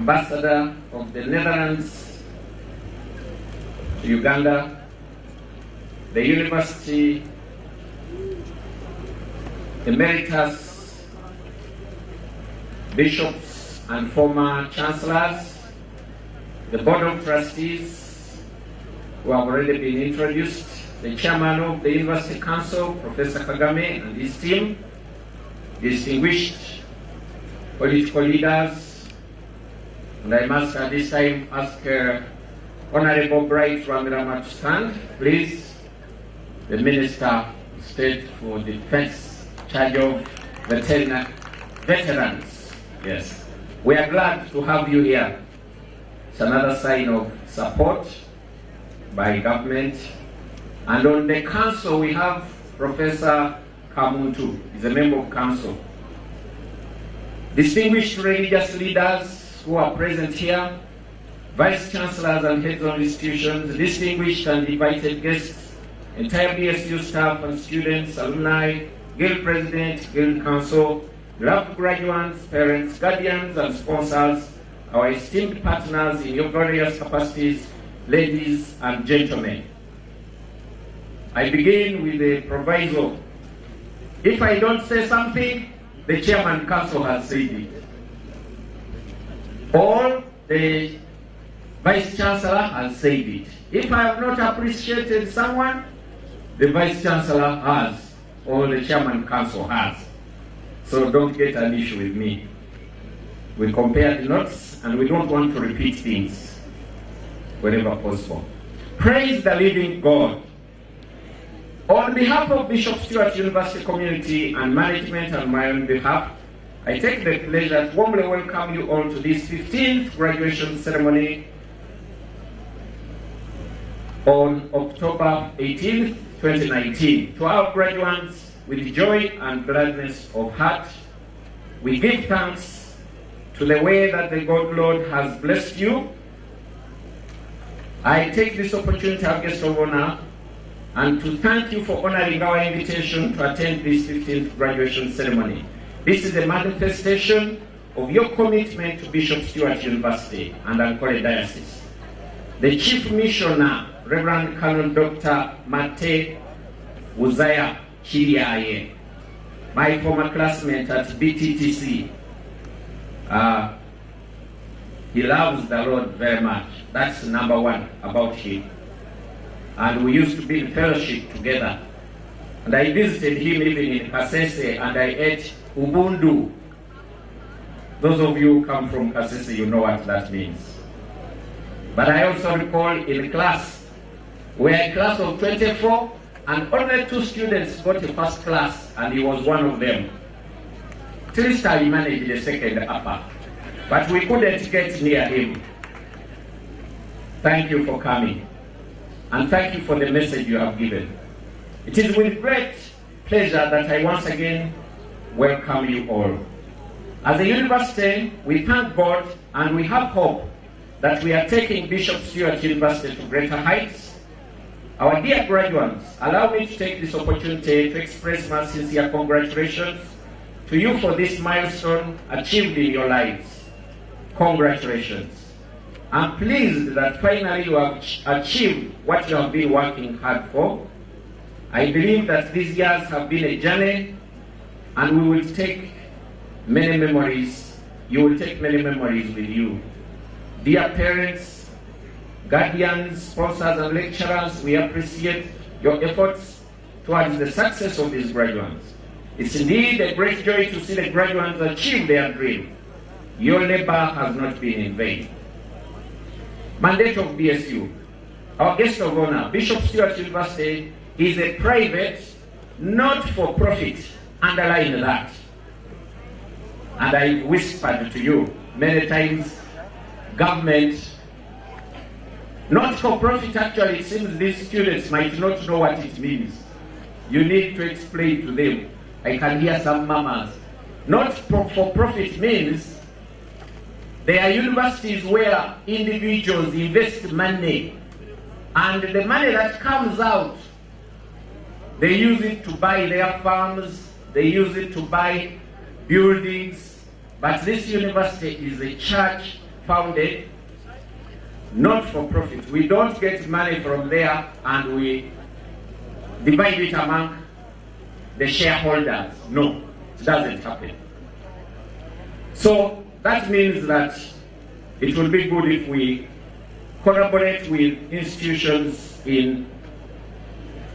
Ambassador of the Netherlands to Uganda, the University Emeritus, bishops and former chancellors, the Board of Trustees who have already been introduced, the Chairman of the University Council, Professor Kagame and his team, distinguished political leaders, and I must at this time ask Honorable Bright Ramirama to stand, please. The Minister of State for Defense, charge of veterans. Yes, we are glad to have you here. It's another sign of support by government. And on the council, we have Professor Kamuntu. He's a member of council. Distinguished religious leaders who are present here, vice chancellors and heads of institutions, distinguished and invited guests, entire BSU staff and students, alumni, guild president, guild council, beloved graduates, parents, guardians, and sponsors, our esteemed partners in your various capacities, ladies and gentlemen. I begin with a proviso. If I don't say something, the chairman council has said it. Or the vice chancellor has said it. If I have not appreciated someone, the vice chancellor has, or the chairman council has. So don't get an issue with me. We compare the notes and we don't want to repeat things whenever possible. Praise the living God. On behalf of Bishop Stuart University community and management and my own behalf, I take the pleasure to warmly welcome you all to this 15th graduation ceremony on October 18th, 2019. To our graduates, with joy and gladness of heart, we give thanks to the way that the God Lord has blessed you. I take this opportunity as guest of honor and to thank you for honoring our invitation to attend this 15th graduation ceremony. This is a manifestation of your commitment to Bishop Stuart University and Ankole Diocese. The Chief Missioner, Reverend Colonel Dr. Mate Uzaya Chiriaye, my former classmate at BTTC, he loves the Lord very much. That's number one about him. And we used to be in fellowship together. And I visited him even in Kasese and I ate ubundu. Those of you who come from Kasese, you know what that means. But I also recall in class, we had a class of 24 and only 2 students got a first class and he was one of them. At least I managed the second upper, but we couldn't get near him. Thank you for coming. And thank you for the message you have given. It is with great pleasure that I once again welcome you all. As a university, we thank God and we have hope that we are taking Bishop Stuart University to greater heights. Our dear graduates, allow me to take this opportunity to express my sincere congratulations to you for this milestone achieved in your lives. Congratulations. I'm pleased that finally you have achieved what you have been working hard for. I believe that these years have been a journey and we will take many memories. You will take many memories with you. Dear parents, guardians, sponsors and lecturers, we appreciate your efforts towards the success of these graduates. It's indeed a great joy to see the graduates achieve their dream. Your labor has not been in vain. Mandate of BSU. Our guest of honor, Bishop Stuart University, is a private, not-for-profit. Underline that. And I whispered to you many times, government, not-for-profit. Actually, it seems these students might not know what it means. You need to explain to them. I can hear some mamas. Not-for-profit means there are universities where individuals invest money, and the money that comes out, they use it to buy their farms, they use it to buy buildings. But this university is a church founded, not for profit. We don't get money from there and we divide it among the shareholders. No, it doesn't happen. So that means that it will be good if we collaborate with institutions in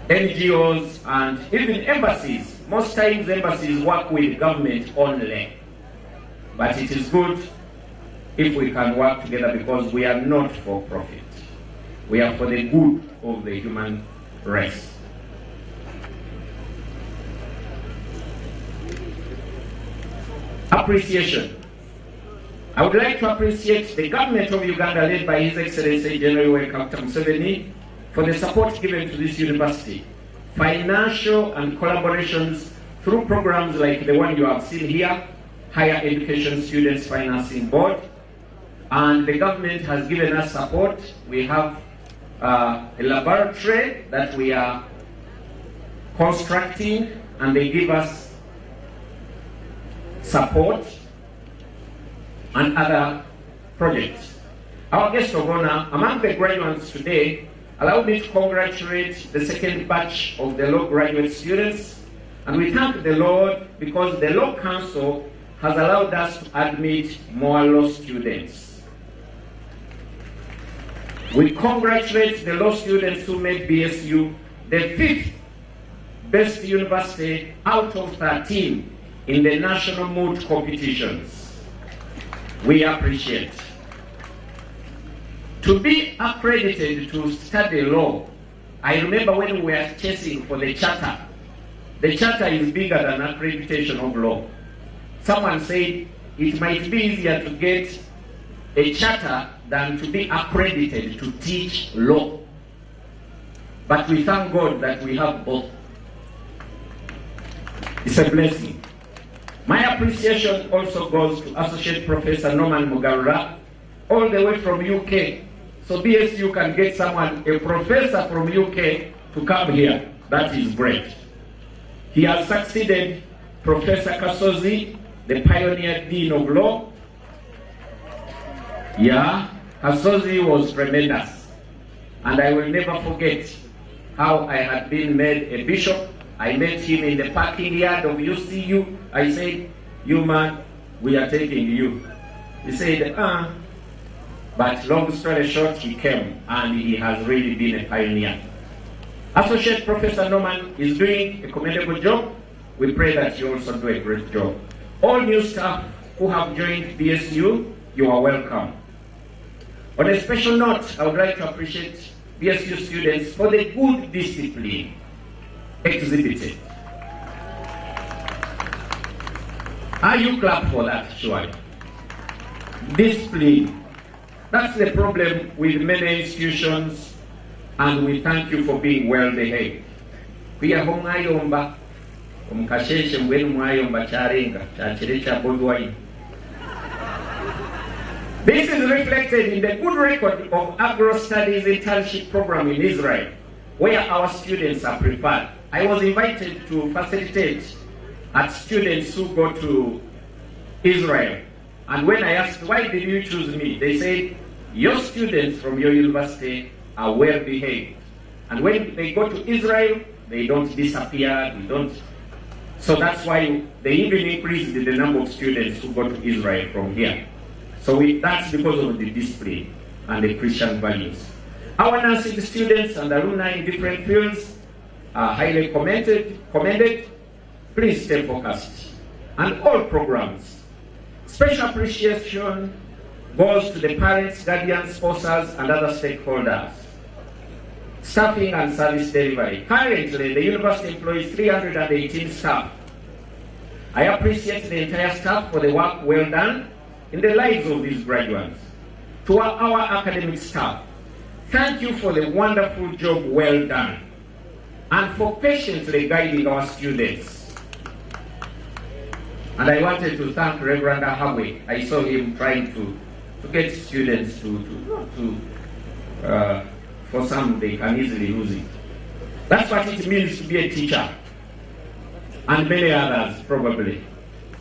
NGOs and even embassies. Most times embassies work with government only. But it is good if we can work together because we are not for profit. We are for the good of the human race. Appreciation. I would like to appreciate the government of Uganda led by His Excellency General Yoweri Museveni for the support given to this university. Financial and collaborations through programs like the one you have seen here, Higher Education Students Financing Board, and the government has given us support. We have a laboratory that we are constructing and they give us support and other projects. Our guest of honor, among the graduates today, allow me to congratulate the second batch of the law graduate students, and we thank the Lord because the Law Council has allowed us to admit more law students. We congratulate the law students who made BSU the 5th best university out of 13 in the national moot competitions. We appreciate. To be accredited to study law, I remember when we were chasing for the charter. The charter is bigger than accreditation of law. Someone said it might be easier to get a charter than to be accredited to teach law. But we thank God that we have both. It's a blessing. My appreciation also goes to Associate Professor Norman Mugarura, all the way from UK. So BSU can get someone, a professor from UK, to come here. That is great. He has succeeded Professor Kasozi, the pioneer dean of law. Yeah, Kasozi was tremendous. And I will never forget how I had been made a bishop. I met him in the parking yard of UCU. I said, "You man, we are taking you." He said, But long story short, he came and he has really been a pioneer. Associate Professor Norman is doing a commendable job. We pray that you also do a great job. All new staff who have joined BSU, you are welcome. On a special note, I would like to appreciate BSU students for the good discipline exhibited. Are you clap for that, surely? Discipline. That's the problem with many institutions, and we thank you for being well behaved. Kuya hongayomba, omukasheshe mbwenu mwayomba charenga, chachirecha bodwai. This is reflected in the good record of Agro Studies internship program in Israel, where our students are preferred. I was invited to facilitate at students who go to Israel. And when I asked, why did you choose me? They said, your students from your university are well behaved. And when they go to Israel, they don't disappear, they don't. So that's why they even increased the number of students who go to Israel from here. So that's because of the discipline and the Christian values. Our nursing students and alumni in different fields are highly commended. Please stay focused. And all programs. Special appreciation goes to the parents, guardians, sponsors, and other stakeholders. Staffing and service delivery. Currently, the university employs 318 staff. I appreciate the entire staff for the work well done in the lives of these graduates. To our academic staff, thank you for the wonderful job well done and for patiently guiding our students. And I wanted to thank Reverend Ahawe. I saw him trying to get students for some they can easily lose it. That's what it means to be a teacher. And many others probably.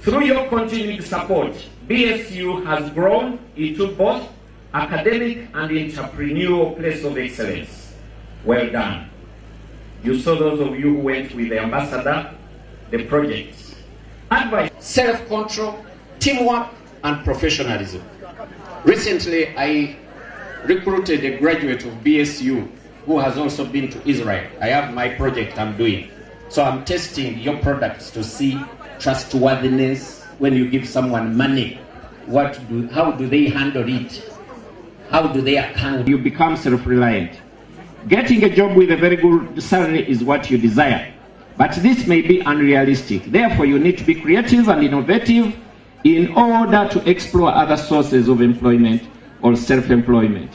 Through your continued support, BSU has grown into both academic and entrepreneurial place of excellence. Well done. You saw those of you who went with the ambassador, the projects. Advice, self-control, teamwork, and professionalism. Recently, I recruited a graduate of BSU who has also been to Israel. I have my project I'm doing. So I'm testing your products to see trustworthiness. When you give someone money, how do they handle it? How do they account? You become self-reliant. Getting a job with a very good salary is what you desire, but this may be unrealistic. Therefore, you need to be creative and innovative in order to explore other sources of employment or self-employment.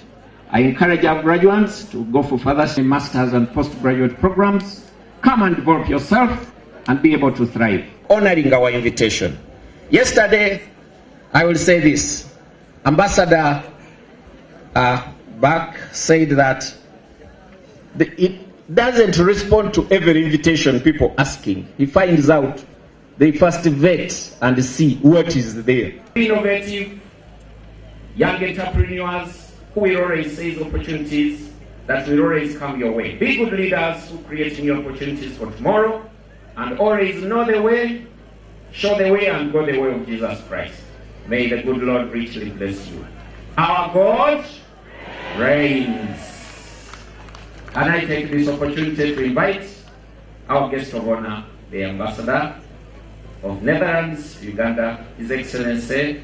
I encourage our graduates to go for further master's and postgraduate programs. Come and develop yourself and be able to thrive. Honoring our invitation. Yesterday, I will say this, Ambassador Bach said that it doesn't respond to every invitation people asking. He finds out, they first vet and see what is there. Innovative, young entrepreneurs who will always seize opportunities that will always come your way. Be good leaders who create new opportunities for tomorrow and always know the way, show the way, and go the way of Jesus Christ. May the good Lord richly bless you. Our God reigns. And I take this opportunity to invite our guest of honor, the Ambassador of Netherlands, Uganda, His Excellency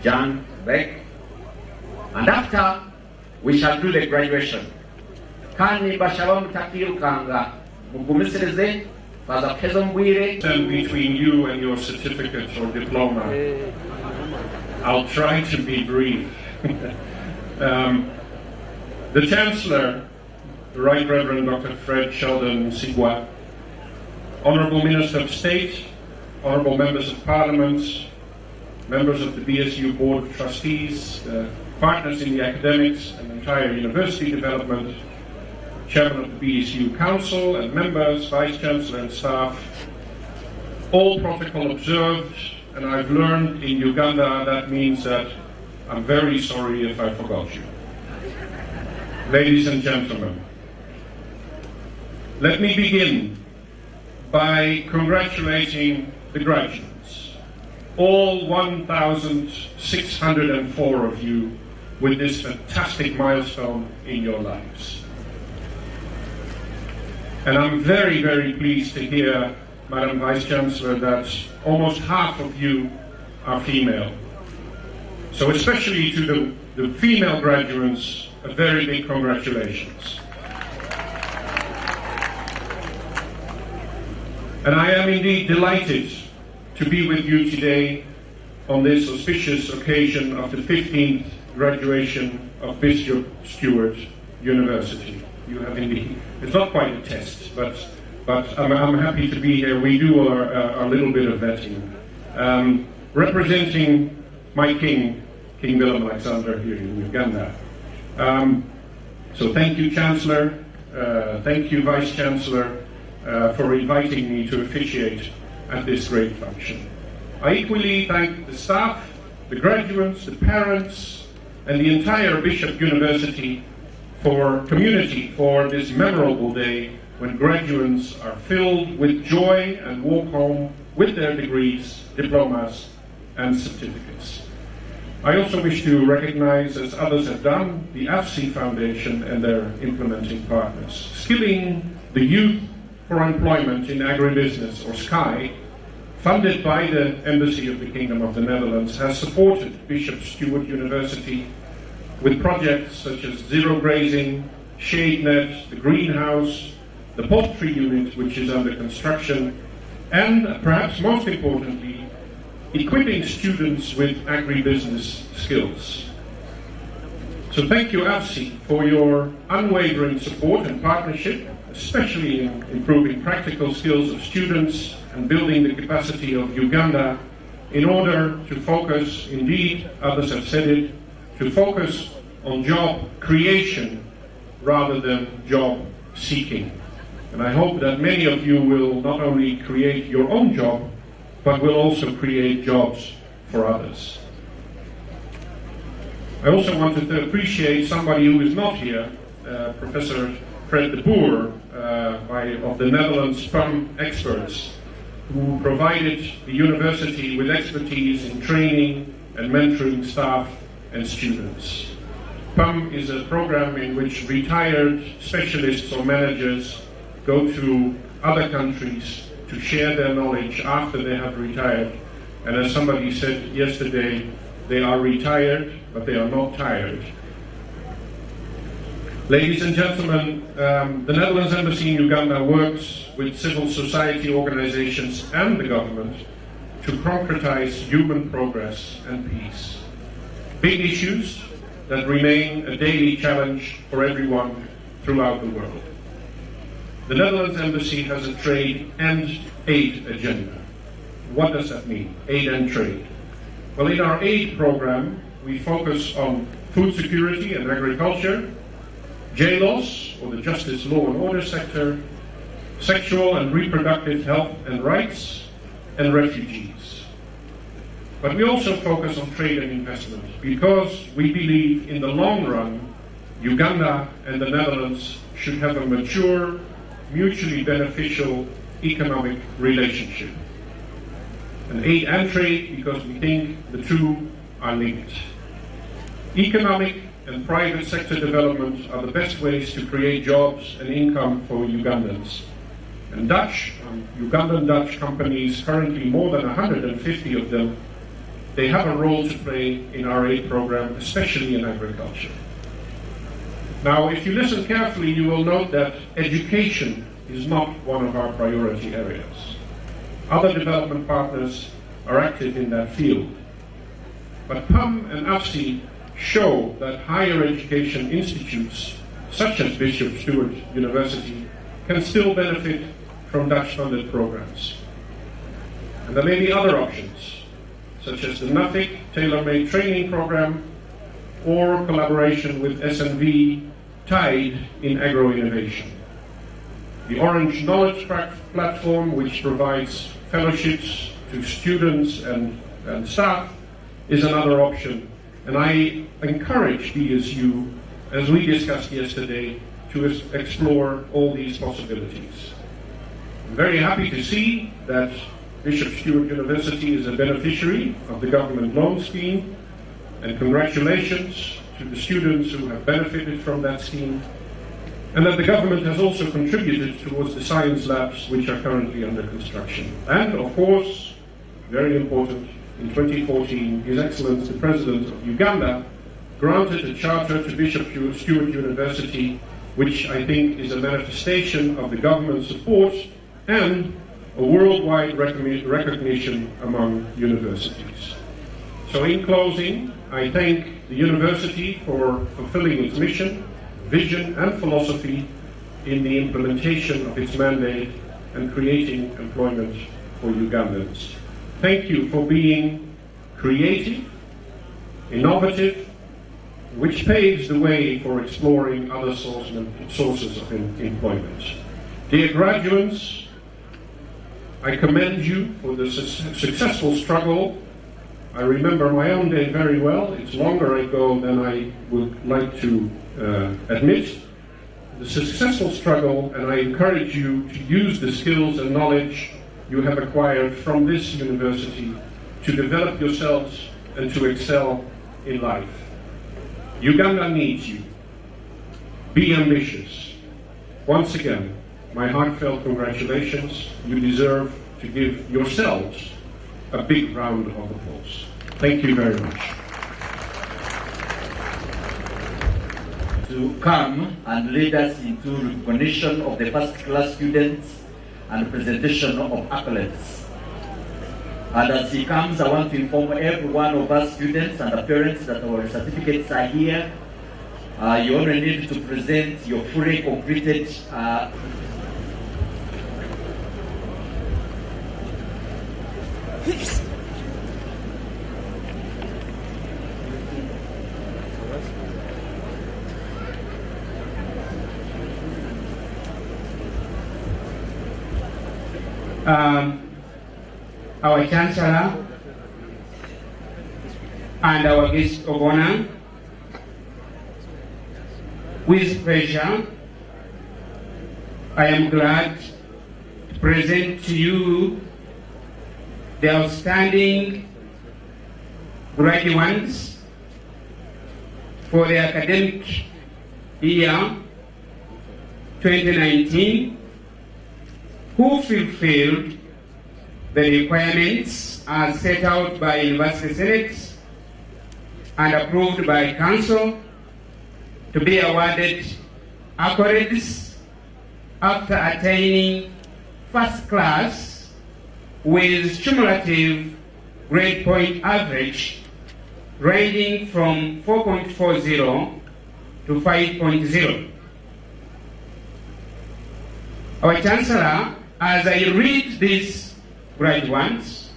John Beck. And after, we shall do the graduation. Kani bashabamu takirukanga mugumisirize Father Kezambwire. Stand between you and your certificate or diploma. I'll try to be brief. The Chancellor, the Right Reverend Dr. Fred Sheldon Sigwa, Honourable Minister of State, Honourable Members of Parliament, members of the BSU Board of Trustees, partners in the academics and entire university development, Chairman of the BSU Council and members, Vice Chancellor and staff, all protocol observed, and I've learned in Uganda that means that I'm very sorry if I forgot you. Ladies and gentlemen, let me begin by congratulating the graduates, all 1,604 of you, with this fantastic milestone in your lives. And I'm very, very pleased to hear, Madam Vice Chancellor, that almost half of you are female. So especially to the female graduates, a very big congratulations. And I am indeed delighted to be with you today on this auspicious occasion of the 15th graduation of Bishop Stuart University. You have indeed, it's not quite a test, but I'm happy to be here. We do our little bit of vetting. Representing my king, King Willem Alexander here in Uganda. So thank you, Chancellor. Thank you, Vice Chancellor, for inviting me to officiate at this great function. I equally thank the staff, the graduates, the parents, and the entire Bishop University community for this memorable day when graduates are filled with joy and walk home with their degrees, diplomas, and certificates. I also wish to recognize, as others have done, the AFSI Foundation and their implementing partners. Skilling the Youth for Employment in Agribusiness, or SKY, funded by the Embassy of the Kingdom of the Netherlands, has supported Bishop Stuart University with projects such as zero grazing, shade net, the greenhouse, the poultry unit, which is under construction, and perhaps most importantly, equipping students with agribusiness skills. So thank you, AFSI, for your unwavering support and partnership, especially in improving practical skills of students and building the capacity of Uganda in order to focus, indeed, others have said it, to focus on job creation rather than job seeking. And I hope that many of you will not only create your own job, but will also create jobs for others. I also want to appreciate somebody who is not here, Professor Fred de Boer of the Netherlands PUM experts, who provided the university with expertise in training and mentoring staff and students. PUM is a program in which retired specialists or managers go to other countries to share their knowledge after they have retired. And as somebody said yesterday, they are retired, but they are not tired. Ladies and gentlemen, the Netherlands Embassy in Uganda works with civil society organizations and the government to concretize human progress and peace. Big issues that remain a daily challenge for everyone throughout the world. The Netherlands Embassy has a trade and aid agenda. What does that mean, aid and trade? Well, in our aid program, we focus on food security and agriculture, JLOS, or the Justice, Law and Order sector, sexual and reproductive health and rights, and refugees. But we also focus on trade and investment because we believe in the long run, Uganda and the Netherlands should have a mature, mutually beneficial economic relationship. And aid and trade because we think the two are linked. Economic and private sector development are the best ways to create jobs and income for Ugandans. And Ugandan Dutch companies, currently more than 150 of them, they have a role to play in our aid program, especially in agriculture. Now, if you listen carefully, you will note that education is not one of our priority areas. Other development partners are active in that field. But PUM and AFSI show that higher education institutes, such as Bishop Stuart University, can still benefit from Dutch-funded programs. And there may be other options, such as the NAFIC tailor-made training program or collaboration with SNV tied in agro-innovation. The Orange Knowledge Platform, which provides fellowships to students and staff, is another option. And I encourage BSU, as we discussed yesterday, to explore all these possibilities. I'm very happy to see that Bishop Stuart University is a beneficiary of the government loan scheme, and congratulations to the students who have benefited from that scheme, and that the government has also contributed towards the science labs which are currently under construction. And of course, very important, in 2014, His Excellency the President of Uganda granted a charter to Bishop Stuart University, which I think is a manifestation of the government's support and a worldwide recognition among universities. So in closing, I thank the university for fulfilling its mission, vision and philosophy in the implementation of its mandate and creating employment for Ugandans. Thank you for being creative, innovative, which paves the way for exploring other sources of employment. Dear graduates, I commend you for the successful struggle. I remember my own day very well. It's longer ago than I would like to admit. The successful struggle, and I encourage you to use the skills and knowledge you have acquired from this university to develop yourselves and to excel in life. Uganda needs you. Be ambitious. Once again, my heartfelt congratulations. You deserve to give yourselves a big round of applause. Thank you very much. To come and lead us into recognition of the first-class students and presentation of accolades. And as he comes, I want to inform every one of us students and the parents that our certificates are here. You only need to present your fully completed our Chancellor, and our guest of honor, with pleasure, I am glad to present to you the outstanding graduates for the academic year 2019 who fulfilled the requirements as set out by University Senate and approved by Council to be awarded accolades after attaining first class with cumulative grade point average ranging from 4.40 to 5.0. Our Chancellor, as I read these graduates,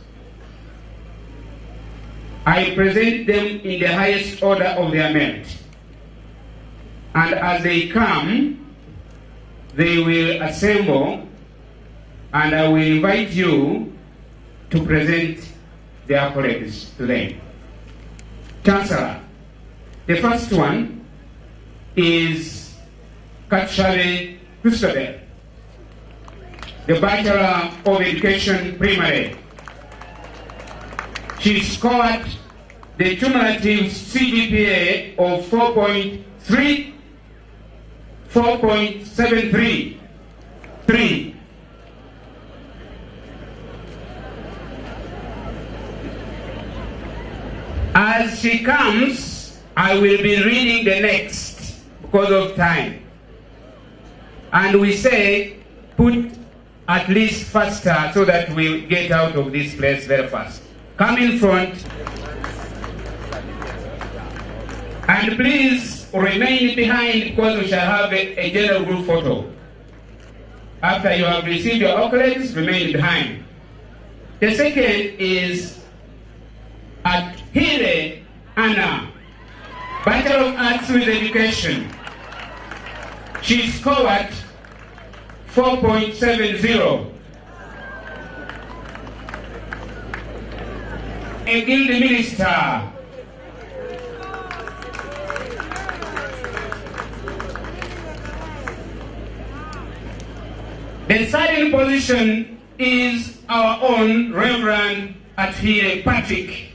I present them in the highest order of their merit. And as they come, they will assemble, and I will invite you to present the accolades to them. Chancellor, the first one is Katshale Christopher, the Bachelor of Education Primary. She scored the cumulative CGPA of 4.73. As she comes, I will be reading the next because of time. And we say, put at least faster so that we'll get out of this place very fast. Come in front. And please remain behind because we shall have a general group photo. After you have received your accolades, remain behind. The second is Akhile Anna, Bachelor of Arts with Education. She scored 4.70. A guild minister. The third position is our own Reverend Akhile Patrick,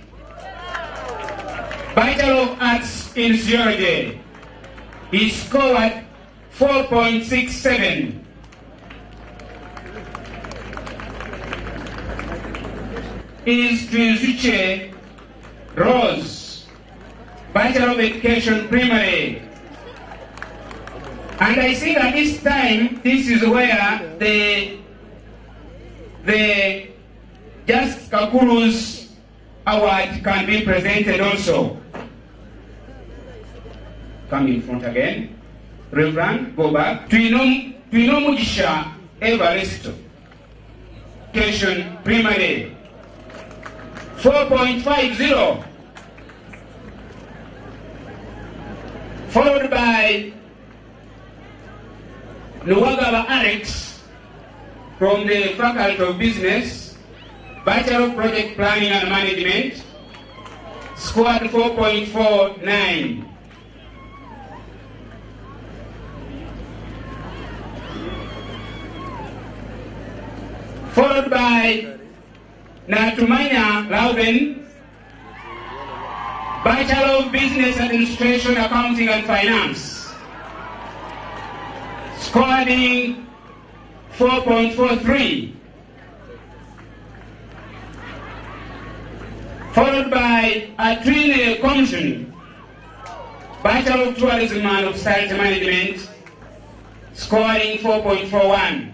Bachelor of Arts in Theology. He scored 4.67. Is Tuzuche Rose, Bachelor of Education Primary. And I think at this time, this is where the Just Kakulu's award can be presented also. Come in front again. Reverend, go back. Tuinomugisha Evaristo, Education Primary. 4.50. Followed by Nuwagaba Alex from the Faculty of Business, Bachelor of Project Planning and Management, scored 4.49. Followed by Natumanya Lauben, Bachelor of Business Administration, Accounting and Finance, scoring 4.43. Followed by Atrine Commission, Bachelor of Tourism and Hospitality Management, scoring 4.41.